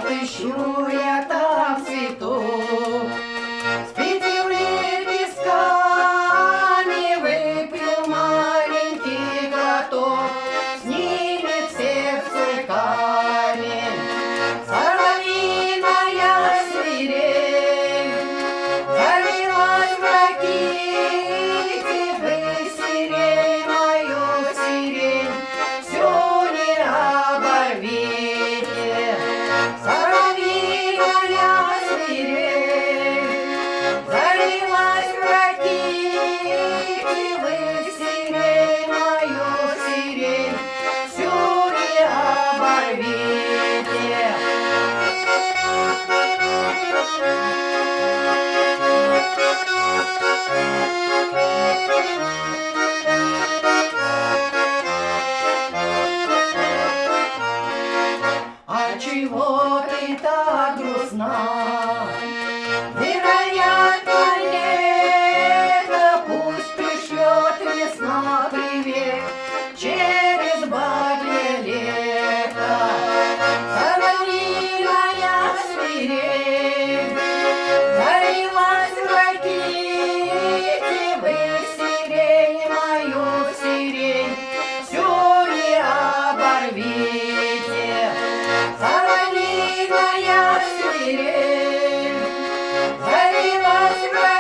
отыщу я там цветов. С 5 лепестками выпил маленький глоток, снимет сердце камень. Соловьиная свирель залилась в раките, вы сирень, мою сирень, всю не оборвите. Соловьиная свирель залилась в раките, вы сирень, мою сирень, всю не оборвите. А чего ты так грустна? Вероятно, лето, пусть пришлет весна привет через бабье лето. Соловьиная свирель залилась в раките, вы сирень, мою сирень, всю не оборвите. Соловьиная свирель залилась в раките,